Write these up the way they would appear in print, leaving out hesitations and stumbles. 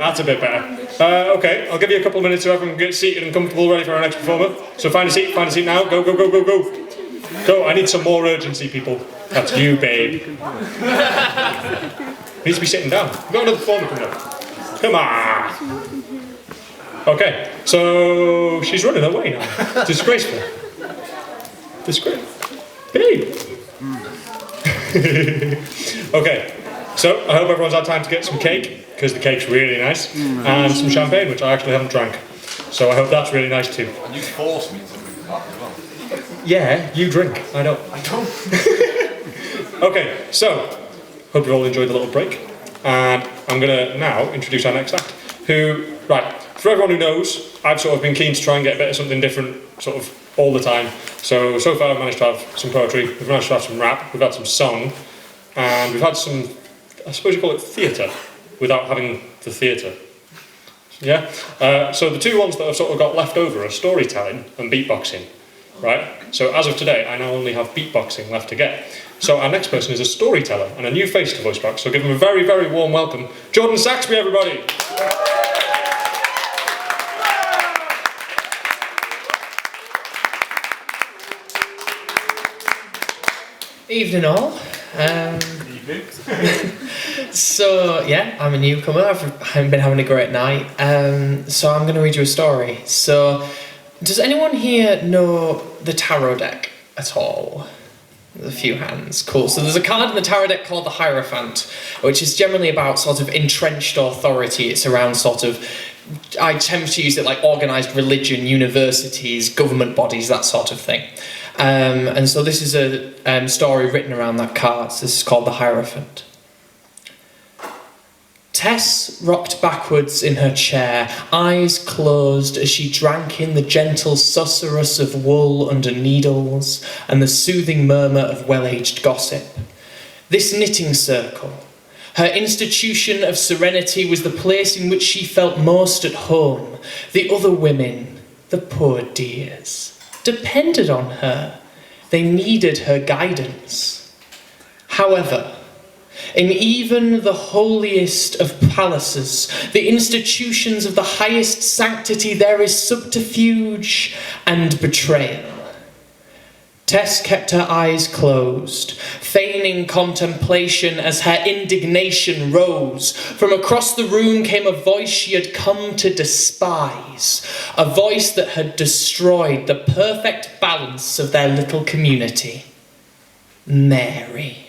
that's a bit better. Okay, I'll give you a couple of minutes so everyone can get seated and comfortable, ready for our next performer. So find a seat now. Go, go, go, go, go. Go, I need some more urgency, people. That's you, babe. Needs to be sitting down. We've got another performer coming up. Come on. Okay, so she's running away now. Disgraceful. Disgraceful. Babe. Okay, so I hope everyone's had time to get some cake, because the cake's really nice, and some champagne, which I actually haven't drank. So I hope that's really nice too. And you forced me to drink that as well. Yeah, you drink. I don't. Okay, so hope you all enjoyed the little break, and I'm going to now introduce our next act. Right, for everyone who knows, I've sort of been keen to try and get a bit of something different, sort of all the time. So far I've managed to have some poetry, we've managed to have some rap, we've had some song, and we've had some, I suppose you call it theatre, without having the theatre. Yeah? So the two ones that I've sort of got left over are storytelling and beatboxing. Right? So as of today, I now only have beatboxing left to get. So our next person is a storyteller and a new face to Voice Box. So give him a very, very warm welcome. Jordan Saxby, everybody! Evening all. So yeah, I'm a newcomer. I've been having a great night. So I'm going to read you a story. So does anyone here know the tarot deck at all? There's a few hands. Cool. So there's a card in the tarot deck called the Hierophant, which is generally about sort of entrenched authority. It's around sort of, I tend to use it like organised religion, universities, government bodies, that sort of thing. And so this is a story written around that card. So this is called the Hierophant. Tess rocked backwards in her chair, eyes closed as she drank in the gentle susurrus of wool under needles and the soothing murmur of well-aged gossip. This knitting circle, her institution of serenity, was the place in which she felt most at home. The other women, the poor dears, depended on her. They needed her guidance. However, in even the holiest of palaces, the institutions of the highest sanctity, there is subterfuge and betrayal. Tess kept her eyes closed, feigning contemplation as her indignation rose. From across the room came a voice she had come to despise, a voice that had destroyed the perfect balance of their little community. Mary.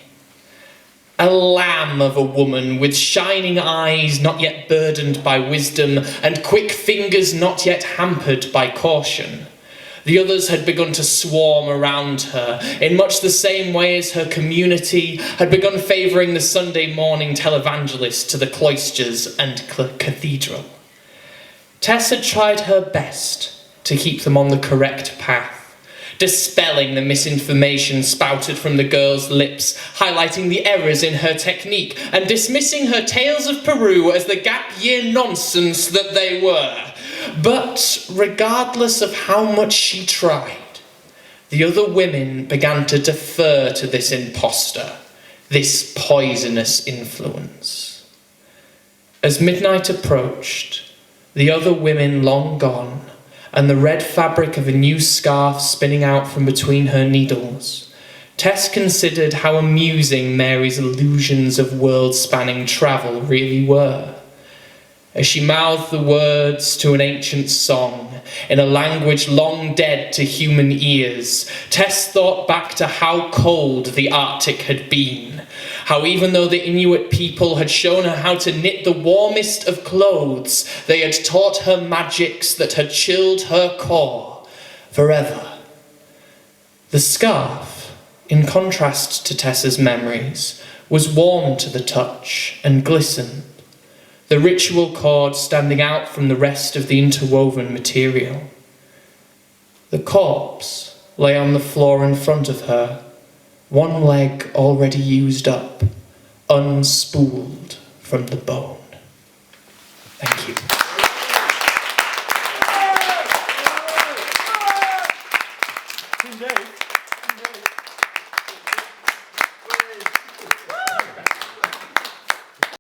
A lamb of a woman with shining eyes not yet burdened by wisdom and quick fingers not yet hampered by caution. The others had begun to swarm around her in much the same way as her community had begun favouring the Sunday morning televangelist to the cloisters and cathedral. Tess had tried her best to keep them on the correct path, dispelling the misinformation spouted from the girl's lips, highlighting the errors in her technique, and dismissing her tales of Peru as the gap-year nonsense that they were. But regardless of how much she tried, the other women began to defer to this imposter, this poisonous influence. As midnight approached, the other women long gone, and the red fabric of a new scarf spinning out from between her needles, Tess considered how amusing Mary's illusions of world-spanning travel really were. As she mouthed the words to an ancient song, in a language long dead to human ears, Tess thought back to how cold the Arctic had been, how even though the Inuit people had shown her how to knit the warmest of clothes, they had taught her magics that had chilled her core forever. The scarf, in contrast to Tessa's memories, was warm to the touch and glistened, the ritual cord standing out from the rest of the interwoven material. The corpse lay on the floor in front of her, one leg already used up, unspooled from the bone. Thank you.